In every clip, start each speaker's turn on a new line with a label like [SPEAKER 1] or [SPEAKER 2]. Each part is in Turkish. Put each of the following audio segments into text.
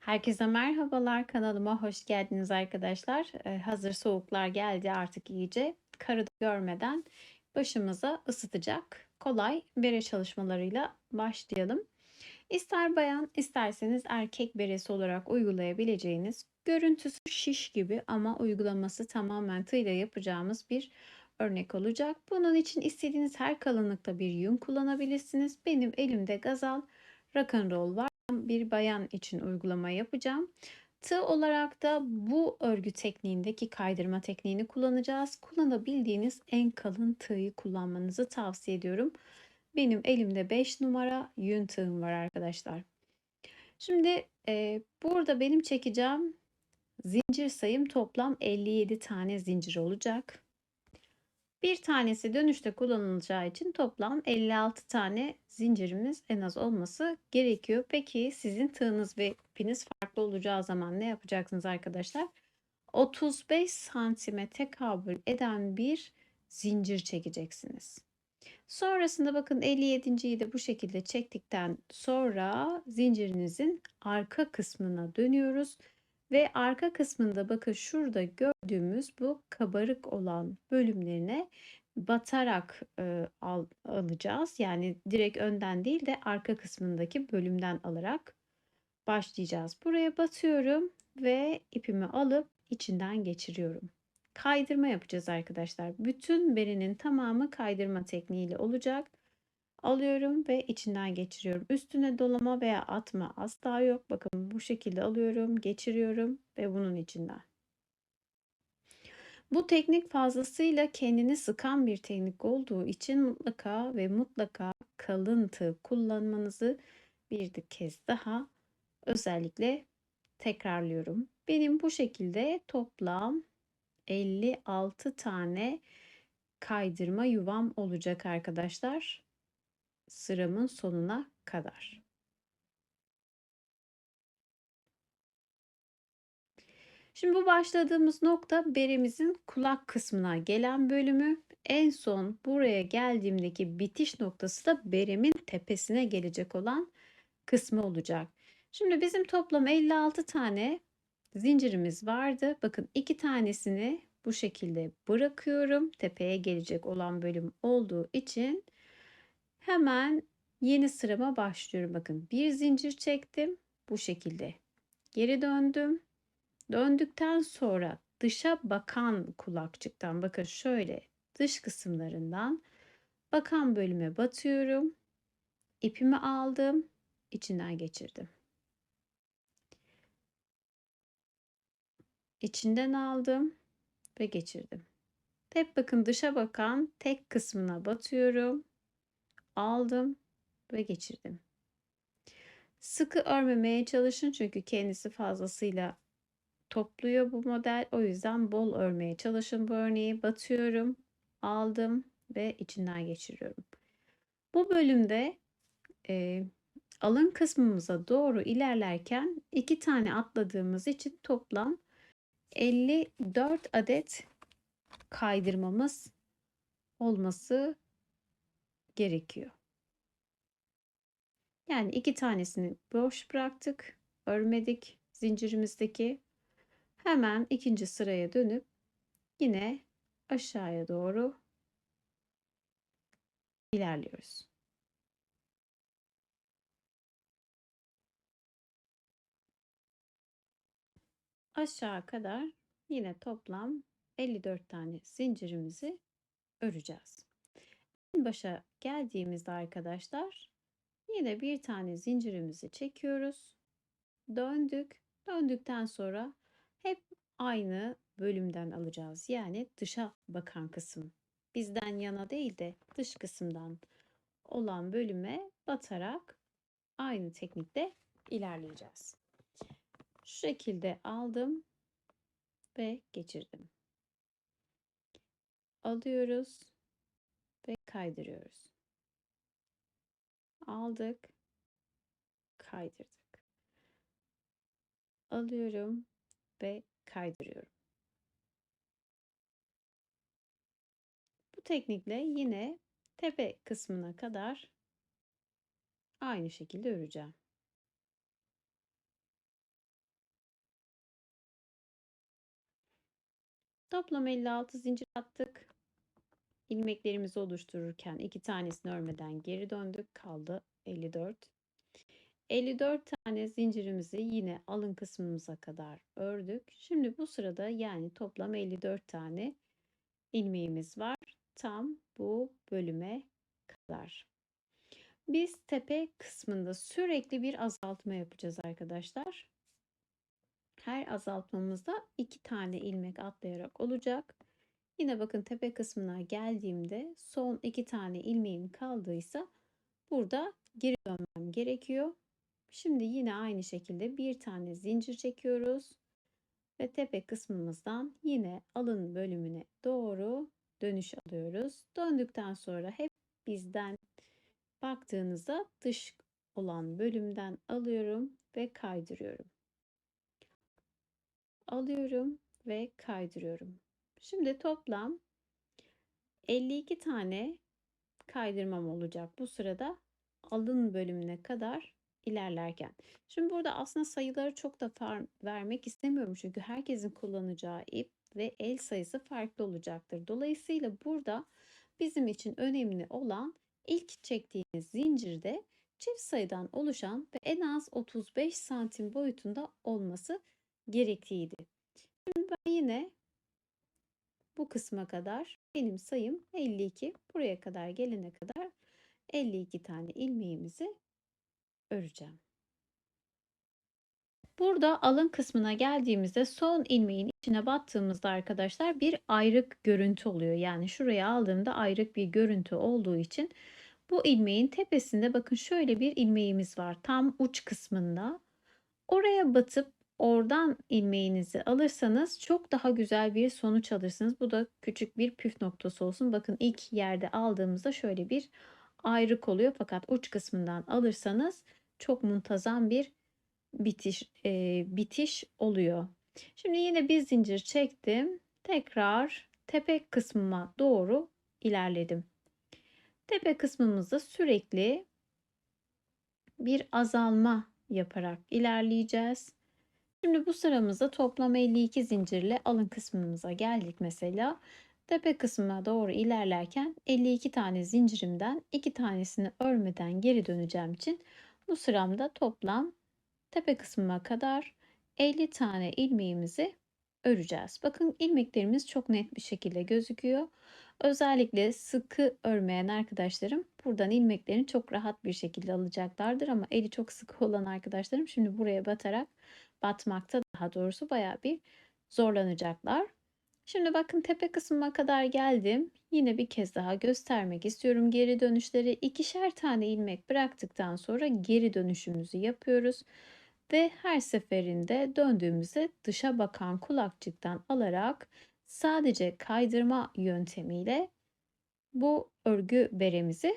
[SPEAKER 1] Herkese merhabalar, kanalıma hoş geldiniz arkadaşlar. Hazır soğuklar geldi artık iyice. Karı da görmeden başımıza ısıtacak kolay bere çalışmalarıyla başlayalım. İster bayan isterseniz erkek beresi olarak uygulayabileceğiniz görüntüsü şiş gibi ama uygulaması tamamen tığla yapacağımız bir örnek olacak. Bunun için istediğiniz her kalınlıkta bir yün kullanabilirsiniz. Benim elimde Gazal Rock'n'Roll var. Bir bayan için uygulama yapacağım. Tığ olarak da bu örgü tekniğindeki kaydırma tekniğini kullanacağız. Kullanabildiğiniz en kalın tığı kullanmanızı tavsiye ediyorum. Benim elimde 5 numara yün tığım var arkadaşlar. Şimdi burada benim çekeceğim zincir sayım toplam 57 tane zincir olacak. Bir tanesi dönüşte kullanılacağı için toplam 56 tane zincirimiz en az olması gerekiyor. Peki sizin tığınız ve ipiniz farklı olacağı zaman ne yapacaksınız arkadaşlar? 35 santime tekabül eden bir zincir çekeceksiniz. Sonrasında bakın 57.yi de bu şekilde çektikten sonra zincirinizin arka kısmına dönüyoruz. Ve arka kısmında bakın şurada gördüğümüz bu kabarık olan bölümlerine batarak alacağız. Yani direkt önden değil de arka kısmındaki bölümden alarak başlayacağız. Buraya batıyorum ve ipimi alıp içinden geçiriyorum. Kaydırma yapacağız arkadaşlar. Bütün berenin tamamı kaydırma tekniğiyle olacak. Alıyorum ve içinden geçiriyorum. Üstüne dolama veya atma asla yok. Bakın bu şekilde alıyorum, geçiriyorum ve bunun içinden. Bu teknik fazlasıyla kendini sıkan bir teknik olduğu için mutlaka ve mutlaka kalın tığ kullanmanızı bir kez daha özellikle tekrarlıyorum. Benim bu şekilde toplam 56 tane kaydırma yuvam olacak arkadaşlar. Sıramın sonuna kadar. Şimdi bu başladığımız nokta beremizin kulak kısmına gelen bölümü. En son buraya geldiğimdeki bitiş noktası da beremin tepesine gelecek olan kısmı olacak. Şimdi bizim toplam 56 tane zincirimiz vardı. Bakın 2 tanesini bu şekilde bırakıyorum. Tepeye gelecek olan bölüm olduğu için hemen yeni sırama başlıyorum. Bakın bir zincir çektim. Bu şekilde geri döndüm. Döndükten sonra dışa bakan kulakçıktan bakın şöyle dış kısımlarından bakan bölüme batıyorum. İpimi aldım, içinden geçirdim. İçinden aldım ve geçirdim. Hep bakın dışa bakan tek kısmına batıyorum. Aldım ve geçirdim. Sıkı örmemeye çalışın çünkü kendisi fazlasıyla topluyor bu model. O yüzden bol örmeye çalışın bu örneği. Batıyorum, aldım ve içinden geçiriyorum. Bu bölümde e, alın kısmımıza doğru ilerlerken 2 tane atladığımız için toplam 54 adet kaydırmamız olması gerekiyor. Yani 2 tanesini boş bıraktık, örmedik zincirimizdeki. Hemen ikinci sıraya dönüp yine aşağıya doğru ilerliyoruz. Aşağı kadar yine toplam 54 tane zincirimizi öreceğiz. En başa geldiğimizde arkadaşlar yine bir tane zincirimizi çekiyoruz. Döndük. Döndükten sonra hep aynı bölümden alacağız. Yani dışa bakan kısım. Bizden yana değil de dış kısımdan olan bölüme batarak aynı teknikle ilerleyeceğiz. Şu şekilde aldım ve geçirdim. Alıyoruz ve kaydırıyoruz. Aldık, kaydırdık. Alıyorum ve kaydırıyorum. Bu teknikle yine tepe kısmına kadar aynı şekilde öreceğim. Toplam 56 zincir attık. İlmeklerimizi oluştururken 2 tanesini örmeden geri döndük. Kaldı 54. 54 tane zincirimizi yine alın kısmımıza kadar ördük. Şimdi bu sırada yani toplam 54 tane ilmeğimiz var. Tam bu bölüme kadar. Biz tepe kısmında sürekli bir azaltma yapacağız arkadaşlar. Her azaltmamızda 2 tane ilmek atlayarak olacak. Yine bakın tepe kısmına geldiğimde son 2 tane ilmeğim kaldıysa burada geri dönmem gerekiyor. Şimdi yine aynı şekilde bir tane zincir çekiyoruz ve tepe kısmımızdan yine alın bölümüne doğru dönüş alıyoruz. Döndükten sonra hep bizden baktığınızda dış olan bölümden alıyorum ve kaydırıyorum. Alıyorum ve kaydırıyorum. Şimdi toplam 52 tane kaydırmam olacak bu sırada alın bölümüne kadar ilerlerken. Şimdi burada aslında sayıları çok da vermek istemiyorum çünkü herkesin kullanacağı ip ve el sayısı farklı olacaktır. Dolayısıyla burada bizim için önemli olan ilk çektiğiniz zincirde çift sayıdan oluşan ve en az 35 santim boyutunda olması gerektiğiydi. Şimdi ben yine bu kısma kadar benim sayım 52. Buraya kadar gelene kadar 52 tane ilmeğimizi öreceğim. Burada alın kısmına geldiğimizde son ilmeğin içine battığımızda arkadaşlar bir ayrık görüntü oluyor. Yani şuraya aldığımda ayrık bir görüntü olduğu için bu ilmeğin tepesinde bakın şöyle bir ilmeğimiz var. Tam uç kısmında. Oraya batıp oradan ilmeğinizi alırsanız çok daha güzel bir sonuç alırsınız. Bu da küçük bir püf noktası olsun. Bakın ilk yerde aldığımızda şöyle bir ayrık oluyor. Fakat uç kısmından alırsanız çok muntazam bir bitiş oluyor. Şimdi yine bir zincir çektim. Tekrar tepe kısmıma doğru ilerledim. Tepe kısmımızda sürekli bir azalma yaparak ilerleyeceğiz. Şimdi bu sıramızda toplam 52 zincirle alın kısmımıza geldik mesela. Tepe kısmına doğru ilerlerken 52 tane zincirimden 2 tanesini örmeden geri döneceğim için bu sıramda toplam tepe kısmına kadar 50 tane ilmeğimizi öreceğiz. Bakın ilmeklerimiz çok net bir şekilde gözüküyor. Özellikle sıkı örmeyen arkadaşlarım buradan ilmeklerini çok rahat bir şekilde alacaklardır ama eli çok sıkı olan arkadaşlarım şimdi buraya batmakta daha doğrusu bayağı bir zorlanacaklar. Şimdi bakın tepe kısmına kadar geldim. Yine bir kez daha göstermek istiyorum geri dönüşleri. İkişer tane ilmek bıraktıktan sonra geri dönüşümüzü yapıyoruz. Ve her seferinde döndüğümüzde dışa bakan kulakçıktan alarak sadece kaydırma yöntemiyle bu örgü beremizi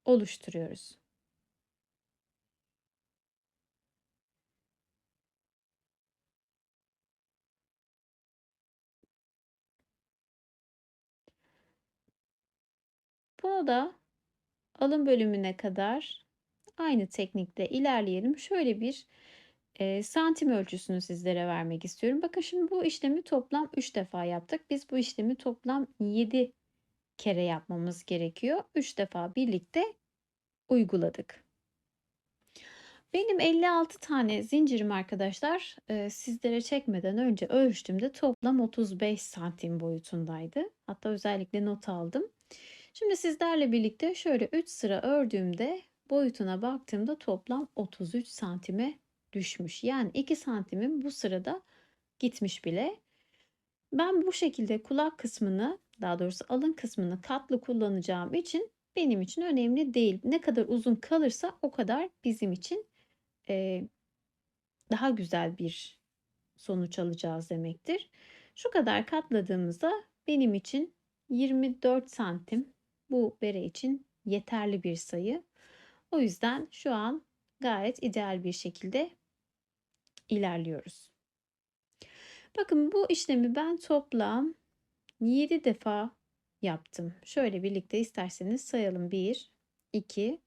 [SPEAKER 1] oluşturuyoruz. Bunu da alın bölümüne kadar aynı teknikte ilerleyelim. Şöyle bir santim ölçüsünü sizlere vermek istiyorum. Bakın şimdi bu işlemi toplam 3 defa yaptık. Biz bu işlemi toplam 7 kere yapmamız gerekiyor. 3 defa birlikte uyguladık. Benim 56 tane zincirim arkadaşlar sizlere çekmeden önce ölçtüğümde toplam 35 santim boyutundaydı. Hatta özellikle not aldım. Şimdi sizlerle birlikte şöyle 3 sıra ördüğümde boyutuna baktığımda toplam 33 santime düşmüş. Yani 2 santimim bu sırada gitmiş bile. Ben bu şekilde kulak kısmını daha doğrusu alın kısmını katlı kullanacağım için benim için önemli değil. Ne kadar uzun kalırsa o kadar bizim için e, daha güzel bir sonuç alacağız demektir. Şu kadar katladığımızda benim için 24 santim bu bere için yeterli bir sayı. O yüzden şu an gayet ideal bir şekilde ilerliyoruz. Bakın bu işlemi ben toplam 7 defa yaptım. Şöyle birlikte isterseniz sayalım. 1, 2,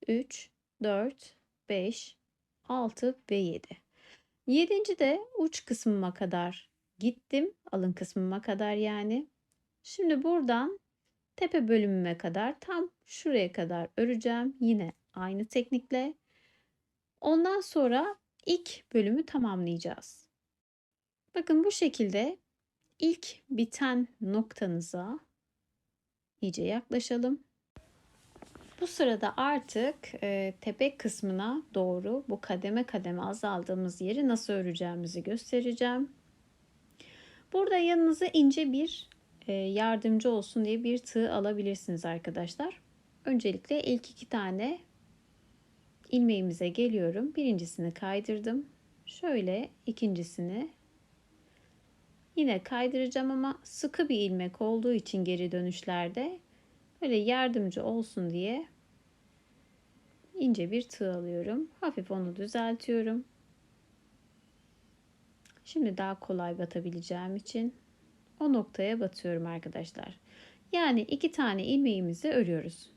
[SPEAKER 1] 3, 4, 5, 6 ve 7. 7. de uç kısmıma kadar gittim. Alın kısmıma kadar yani. Şimdi buradan tepe bölümüme kadar tam şuraya kadar öreceğim. Yine aynı teknikle. Ondan sonra ilk bölümü tamamlayacağız. Bakın bu şekilde ilk biten noktanıza iyice yaklaşalım. Bu sırada artık tepe kısmına doğru bu kademe kademe azaldığımız yeri nasıl öreceğimizi göstereceğim. Burada yanınıza ince bir yardımcı olsun diye bir tığ alabilirsiniz arkadaşlar. Öncelikle ilk 2 tane ilmeğimize geliyorum. Birincisini kaydırdım. Şöyle ikincisini yine kaydıracağım ama sıkı bir ilmek olduğu için geri dönüşlerde böyle yardımcı olsun diye ince bir tığ alıyorum. Hafif onu düzeltiyorum. Şimdi daha kolay batabileceğim için o noktaya batıyorum arkadaşlar. Yani 2 tane ilmeğimizi örüyoruz.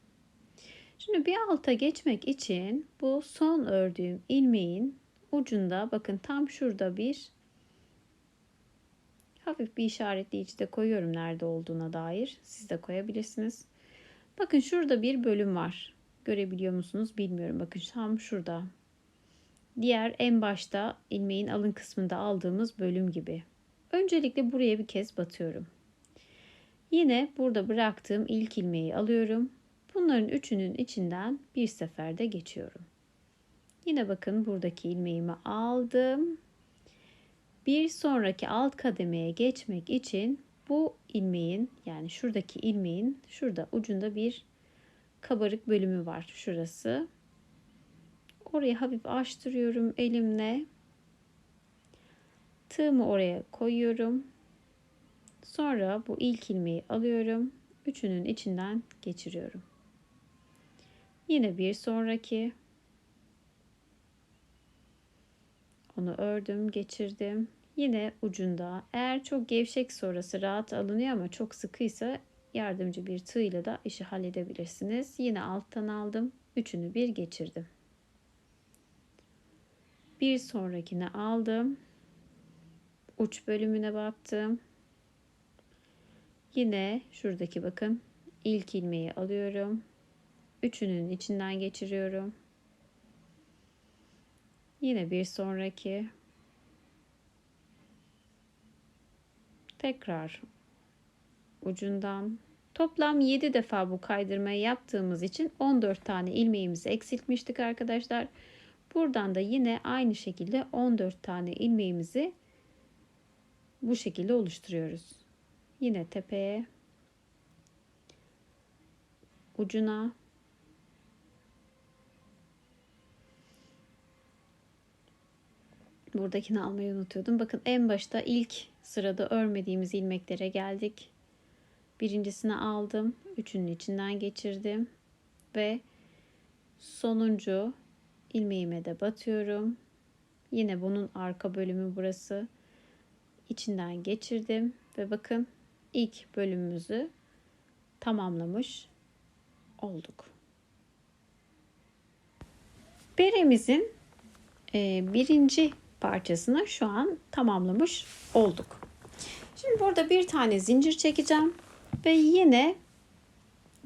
[SPEAKER 1] Şimdi bir alta geçmek için bu son ördüğüm ilmeğin ucunda bakın tam şurada bir hafif bir işaretleyici de koyuyorum nerede olduğuna dair. Siz de koyabilirsiniz. Bakın şurada bir bölüm var. Görebiliyor musunuz bilmiyorum. Bakın tam şurada. Diğer en başta ilmeğin alın kısmında aldığımız bölüm gibi. Öncelikle buraya bir kez batıyorum. Yine burada bıraktığım ilk ilmeği alıyorum. Bunların üçünün içinden bir seferde geçiyorum. Yine bakın buradaki ilmeğimi aldım. Bir sonraki alt kademeye geçmek için bu ilmeğin yani şuradaki ilmeğin şurada ucunda bir kabarık bölümü var. Şurası. Orayı hafif açtırıyorum elimle. Tığımı oraya koyuyorum. Sonra bu ilk ilmeği alıyorum. Üçünün içinden geçiriyorum. Yine bir sonraki. Onu ördüm, geçirdim. Yine ucunda. Eğer çok gevşek orası rahat alınıyor ama çok sıkıysa yardımcı bir tığ ile de işi halledebilirsiniz. Yine alttan aldım. Üçünü bir geçirdim. Bir sonrakine aldım. Uç bölümüne battım. Yine şuradaki bakın ilk ilmeği alıyorum. Üçünün içinden geçiriyorum. Yine bir sonraki. Tekrar ucundan. Toplam 7 defa bu kaydırmayı yaptığımız için 14 tane ilmeğimizi eksiltmiştik arkadaşlar. Buradan da yine aynı şekilde 14 tane ilmeğimizi bu şekilde oluşturuyoruz. Yine tepeye, ucuna, buradakini almayı unutuyordum. Bakın en başta ilk sırada örmediğimiz ilmeklere geldik. Birincisini aldım. Üçünün içinden geçirdim. Ve sonuncu ilmeğime de batıyorum. Yine bunun arka bölümü burası. İçinden geçirdim. Ve bakın ilk bölümümüzü tamamlamış olduk. Beremizin birinci parçasını şu an tamamlamış olduk. Şimdi burada bir tane zincir çekeceğim ve yine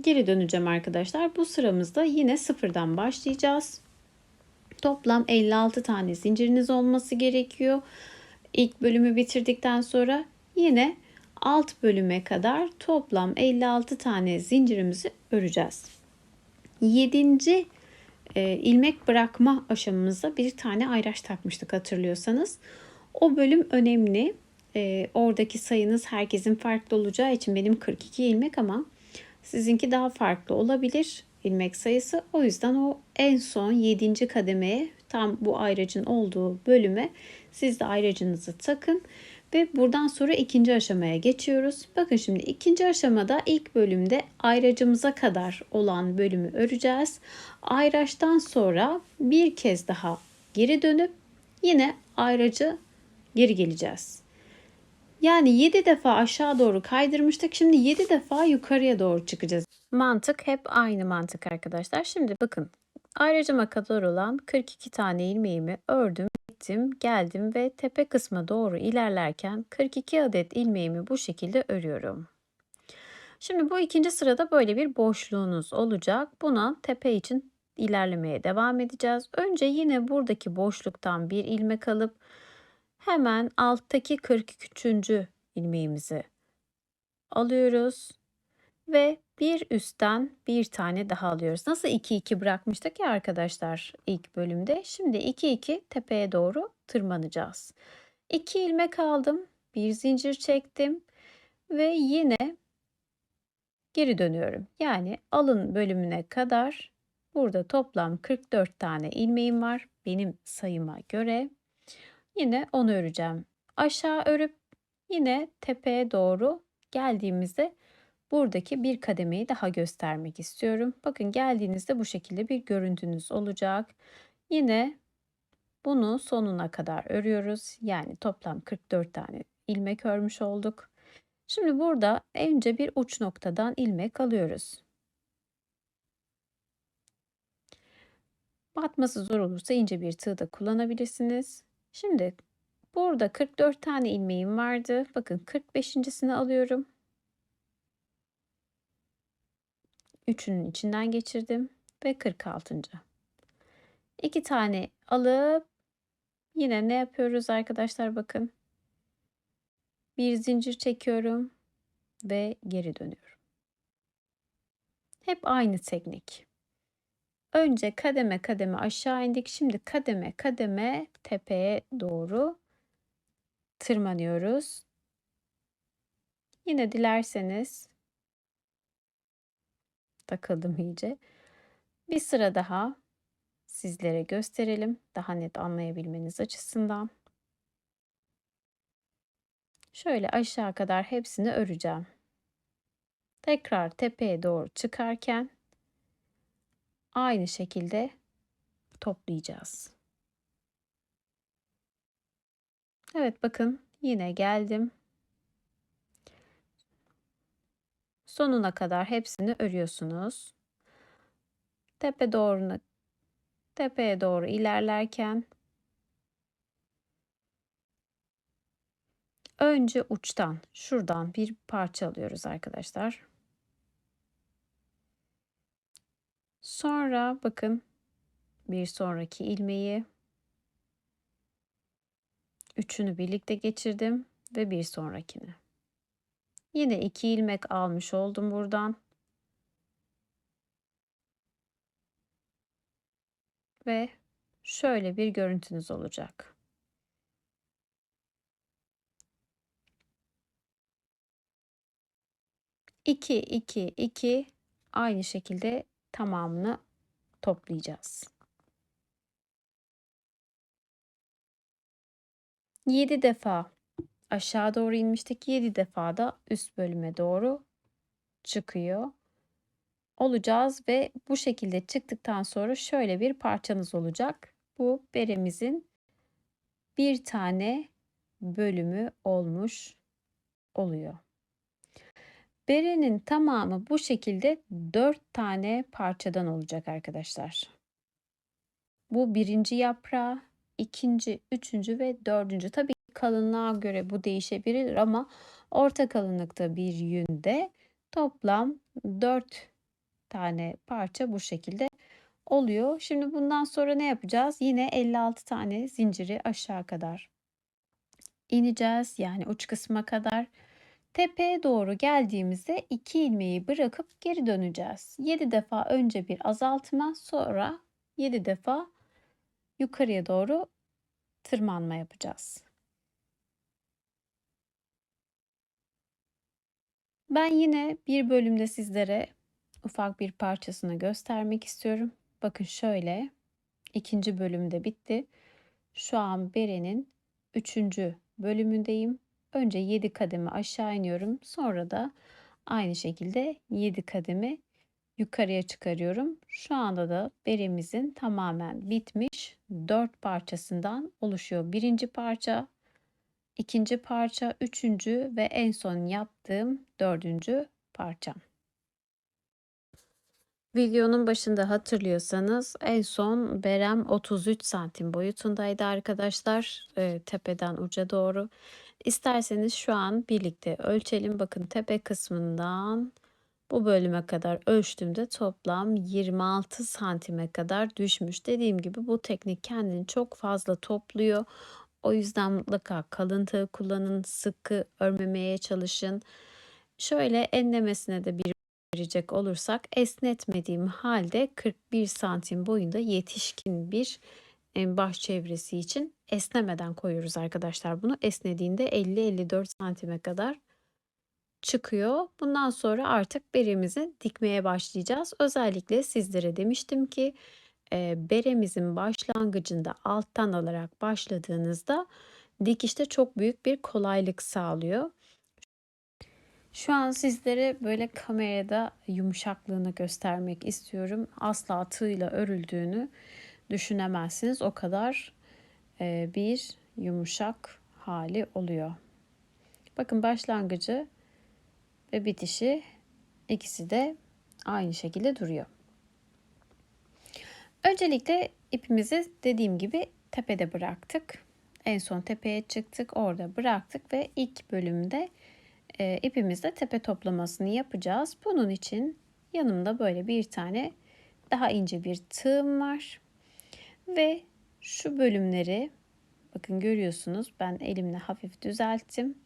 [SPEAKER 1] geri döneceğim arkadaşlar. Bu sıramızda yine sıfırdan başlayacağız. Toplam 56 tane zinciriniz olması gerekiyor. İlk bölümü bitirdikten sonra yine alt bölüme kadar toplam 56 tane zincirimizi öreceğiz. 7. ilmek bırakma aşamamızda bir tane ayraç takmıştık hatırlıyorsanız. O bölüm önemli. Oradaki sayınız herkesin farklı olacağı için benim 42 ilmek ama sizinki daha farklı olabilir ilmek sayısı. O yüzden o en son 7. kademeye tam bu ayracın olduğu bölüme siz de ayracınızı takın. Ve buradan sonra ikinci aşamaya geçiyoruz. Bakın şimdi ikinci aşamada ilk bölümde ayracımıza kadar olan bölümü öreceğiz. Ayraçtan sonra bir kez daha geri dönüp yine ayracı geri geleceğiz. Yani 7 defa aşağı doğru kaydırmıştık. Şimdi 7 defa yukarıya doğru çıkacağız. Mantık hep aynı mantık arkadaşlar. Şimdi bakın ayracıma kadar olan 42 tane ilmeğimi ördüm. gittim, geldim ve tepe kısma doğru ilerlerken 42 adet ilmeğimi bu şekilde örüyorum. Şimdi bu ikinci sırada böyle bir boşluğunuz olacak. Buna tepe için ilerlemeye devam edeceğiz. Önce yine buradaki boşluktan bir ilmek alıp hemen alttaki 43. ilmeğimizi alıyoruz ve bir üstten bir tane daha alıyoruz. Nasıl 2 2 bırakmıştık ya arkadaşlar ilk bölümde. Şimdi 2 2 tepeye doğru tırmanacağız. 2 ilmek aldım, bir zincir çektim ve yine geri dönüyorum. Yani alın bölümüne kadar burada toplam 44 tane ilmeğim var benim sayıma göre. Yine onu öreceğim. Aşağı örüp yine tepeye doğru geldiğimizde buradaki bir kademeyi daha göstermek istiyorum. Bakın geldiğinizde bu şekilde bir görüntünüz olacak. Yine bunu sonuna kadar örüyoruz. Yani toplam 44 tane ilmek örmüş olduk. Şimdi burada önce bir uç noktadan ilmek alıyoruz. Batması zor olursa ince bir tığ da kullanabilirsiniz. Şimdi burada 44 tane ilmeğim vardı. Bakın 45.'sini alıyorum. Üçünün içinden geçirdim ve 46. 2 tane alıp yine ne yapıyoruz arkadaşlar bakın. Bir zincir çekiyorum ve geri dönüyorum. Hep aynı teknik. Önce kademe kademe aşağı indik. Şimdi kademe kademe tepeye doğru tırmanıyoruz. Yine dilerseniz takıldım iyice. Bir sıra daha sizlere gösterelim. Daha net anlayabilmeniz açısından. Şöyle aşağı kadar hepsini öreceğim. Tekrar tepeye doğru çıkarken aynı şekilde toplayacağız. Evet bakın yine geldim. Sonuna kadar hepsini örüyorsunuz. Tepeye doğru ilerlerken önce uçtan şuradan bir parça alıyoruz arkadaşlar. Sonra bakın bir sonraki ilmeği üçünü birlikte geçirdim ve bir sonrakini. Yine 2 ilmek almış oldum buradan. Ve şöyle bir görüntünüz olacak. İki, iki, iki aynı şekilde tamamını toplayacağız. 7 defa aşağı doğru inmiştik. 7 defa da üst bölüme doğru çıkıyor olacağız ve bu şekilde çıktıktan sonra şöyle bir parçamız olacak. Bu beremizin bir tane bölümü olmuş oluyor. Berenin tamamı bu şekilde 4 tane parçadan olacak arkadaşlar. Bu birinci yaprağı, ikinci, üçüncü ve dördüncü. Tabii kalınlığa göre bu değişebilir ama orta kalınlıkta bir yünde toplam 4 tane parça bu şekilde oluyor. Şimdi bundan sonra ne yapacağız? Yine 56 tane zinciri aşağı kadar ineceğiz. Yani uç kısma kadar. Tepeye doğru geldiğimizde 2 ilmeği bırakıp geri döneceğiz. 7 defa önce bir azaltma, sonra 7 defa yukarıya doğru tırmanma yapacağız. Ben yine bir bölümde sizlere ufak bir parçasını göstermek istiyorum. Bakın şöyle, ikinci bölümde bitti. Şu an berenin 3. bölümündeyim. Önce 7 kademe aşağı iniyorum. Sonra da aynı şekilde 7 kademe yukarıya çıkarıyorum. Şu anda da beremizin tamamen bitmiş 4 parçasından oluşuyor. Birinci parça, ikinci parça, üçüncü ve en son yaptığım dördüncü parçam. Videonun başında hatırlıyorsanız en son berem 33 santim boyutundaydı arkadaşlar. Tepeden uca doğru. İsterseniz şu an birlikte ölçelim. Bakın tepe kısmından bu bölüme kadar ölçtüğümde toplam 26 santime kadar düşmüş. Dediğim gibi bu teknik kendini çok fazla topluyor. O yüzden mutlaka kalın tığ kullanın, sıkı örmemeye çalışın. Şöyle enlemesine de bir verecek olursak esnetmediğim halde 41 santim boyunda yetişkin bir baş çevresi için esnemeden koyuyoruz arkadaşlar bunu. Esnediğinde 50-54 santime kadar çıkıyor. Bundan sonra artık beremizi dikmeye başlayacağız. Özellikle sizlere demiştim ki beremizin başlangıcında alttan alarak başladığınızda dikişte çok büyük bir kolaylık sağlıyor. Şu an sizlere böyle kamerada yumuşaklığını göstermek istiyorum. Asla tığla örüldüğünü düşünemezsiniz. O kadar bir yumuşak hali oluyor. Bakın başlangıcı ve bitişi ikisi de aynı şekilde duruyor. Öncelikle ipimizi dediğim gibi tepede bıraktık. En son tepeye çıktık, orada bıraktık ve ilk bölümde ipimizle tepe toplamasını yapacağız. Bunun için yanımda böyle bir tane daha ince bir tığım var. Ve şu bölümleri bakın görüyorsunuz, ben elimle hafif düzelttim.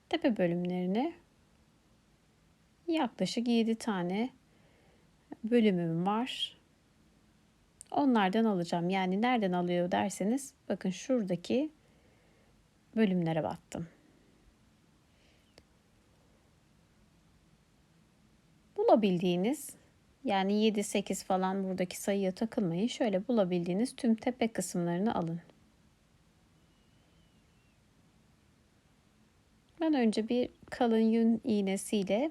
[SPEAKER 1] Tepe bölümlerini yaklaşık 7 tane bölümüm var. Onlardan alacağım. Yani nereden alıyor derseniz bakın şuradaki bölümlere battım. Bulabildiğiniz, yani 7-8 falan, buradaki sayıya takılmayın. Şöyle bulabildiğiniz tüm tepe kısımlarını alın. Ben önce bir kalın yün iğnesiyle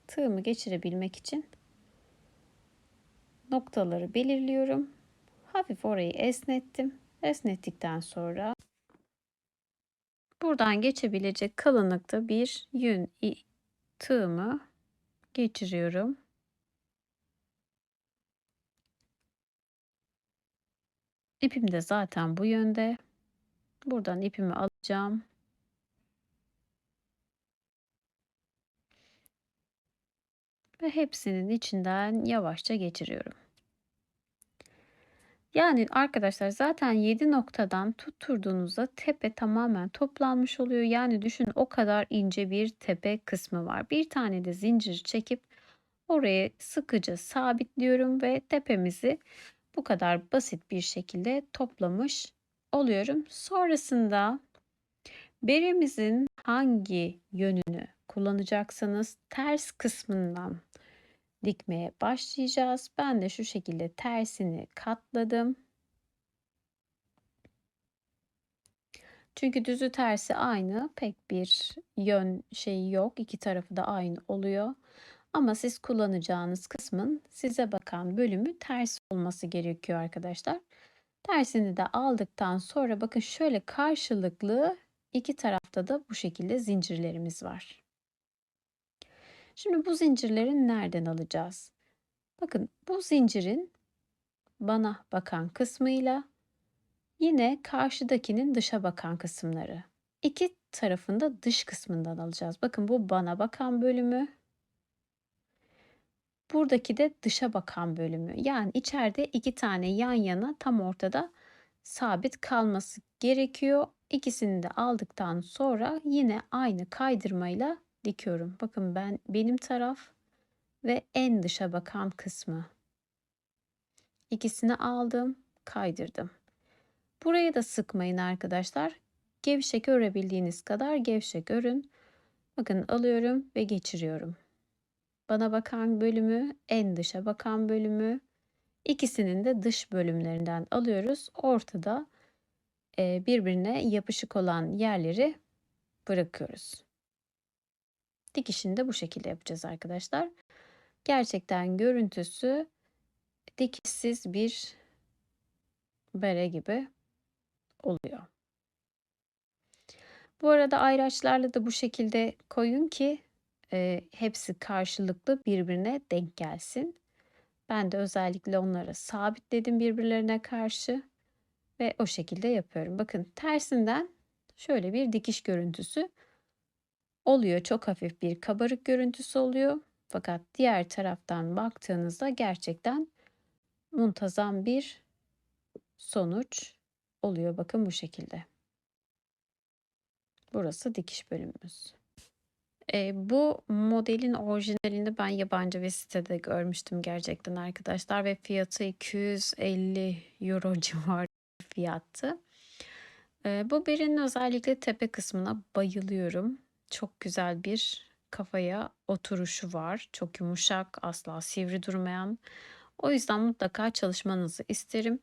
[SPEAKER 1] tığımı geçirebilmek için noktaları belirliyorum. Hafif orayı esnettim. Esnettikten sonra buradan geçebilecek kalınlıkta bir yün tığımı geçiriyorum. İpim de zaten bu yönde. Buradan ipimi alacağım. Ve hepsinin içinden yavaşça geçiriyorum. Yani arkadaşlar zaten 7 noktadan tutturduğunuzda tepe tamamen toplanmış oluyor. Yani düşün, o kadar ince bir tepe kısmı var. Bir tane de zincir çekip oraya sıkıca sabitliyorum ve tepemizi bu kadar basit bir şekilde toplamış oluyorum. Sonrasında beremizin hangi yönünü kullanacaksanız ters kısmından dikmeye başlayacağız. Ben de şu şekilde tersini katladım. Çünkü düzü tersi aynı. Pek bir yön şeyi yok. İki tarafı da aynı oluyor. Ama siz kullanacağınız kısmın size bakan bölümü ters olması gerekiyor arkadaşlar. Tersini de aldıktan sonra bakın şöyle karşılıklı iki tarafta da bu şekilde zincirlerimiz var. Şimdi bu zincirleri nereden alacağız? Bakın bu zincirin bana bakan kısmıyla yine karşıdakinin dışa bakan kısımları. İki tarafında dış kısmından alacağız. Bakın bu bana bakan bölümü. Buradaki de dışa bakan bölümü. Yani içeride iki tane yan yana tam ortada sabit kalması gerekiyor. İkisini de aldıktan sonra yine aynı kaydırmayla dikiyorum. Bakın benim taraf ve en dışa bakan kısmı. İkisini aldım, kaydırdım. Burayı da sıkmayın arkadaşlar. Gevşek örebildiğiniz kadar gevşek örün. Bakın alıyorum ve geçiriyorum. Bana bakan bölümü, en dışa bakan bölümü, ikisinin de dış bölümlerinden alıyoruz. Ortada birbirine yapışık olan yerleri bırakıyoruz. Dikişini de bu şekilde yapacağız arkadaşlar. Gerçekten görüntüsü dikişsiz bir bere gibi oluyor. Bu arada ayraçlarla da bu şekilde koyun ki hepsi karşılıklı birbirine denk gelsin. Ben de özellikle onları sabitledim birbirlerine karşı ve o şekilde yapıyorum. Bakın tersinden şöyle bir dikiş görüntüsü oluyor. Çok hafif bir kabarık görüntüsü oluyor. Fakat diğer taraftan baktığınızda gerçekten muntazam bir sonuç oluyor. Bakın bu şekilde. Burası dikiş bölümümüz. Bu modelin orijinalini ben yabancı bir sitede görmüştüm gerçekten arkadaşlar ve fiyatı €250 civarı bir fiyattı. Bu birinin özellikle tepe kısmına bayılıyorum. Çok güzel bir kafaya oturuşu var. Çok yumuşak, asla sivri durmayan. O yüzden mutlaka çalışmanızı isterim.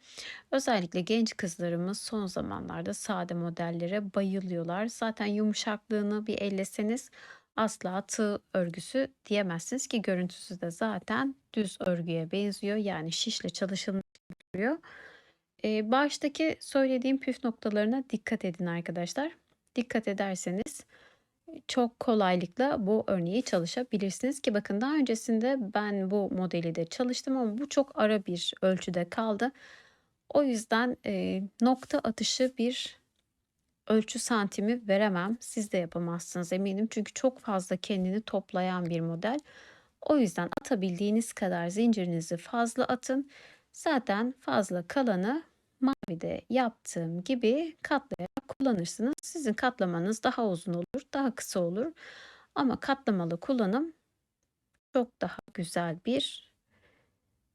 [SPEAKER 1] Özellikle genç kızlarımız son zamanlarda sade modellere bayılıyorlar. Zaten yumuşaklığını bir elleseniz asla tığ örgüsü diyemezsiniz ki görüntüsü de zaten düz örgüye benziyor. Yani şişle çalışılıyor. Baştaki söylediğim püf noktalarına dikkat edin arkadaşlar. Dikkat ederseniz çok kolaylıkla bu örneği çalışabilirsiniz ki bakın daha öncesinde ben bu modeli de çalıştım ama bu çok ara bir ölçüde kaldı. O yüzden nokta atışı bir ölçü santimi veremem. Siz de yapamazsınız eminim. Çünkü çok fazla kendini toplayan bir model. O yüzden atabildiğiniz kadar zincirinizi fazla atın. Zaten fazla kalanı mavide yaptığım gibi katlayarak kullanırsınız. Sizin katlamanız daha uzun olur, daha kısa olur. Ama katlamalı kullanım çok daha güzel bir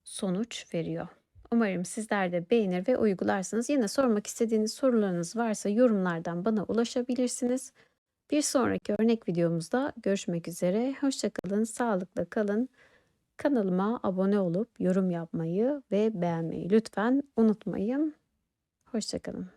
[SPEAKER 1] sonuç veriyor. Umarım sizler de beğenir ve uygularsınız. Yine sormak istediğiniz sorularınız varsa yorumlardan bana ulaşabilirsiniz. Bir sonraki örnek videomuzda görüşmek üzere. Hoşça kalın, sağlıkla kalın. Kanalıma abone olup yorum yapmayı ve beğenmeyi lütfen unutmayın. Hoşça kalın.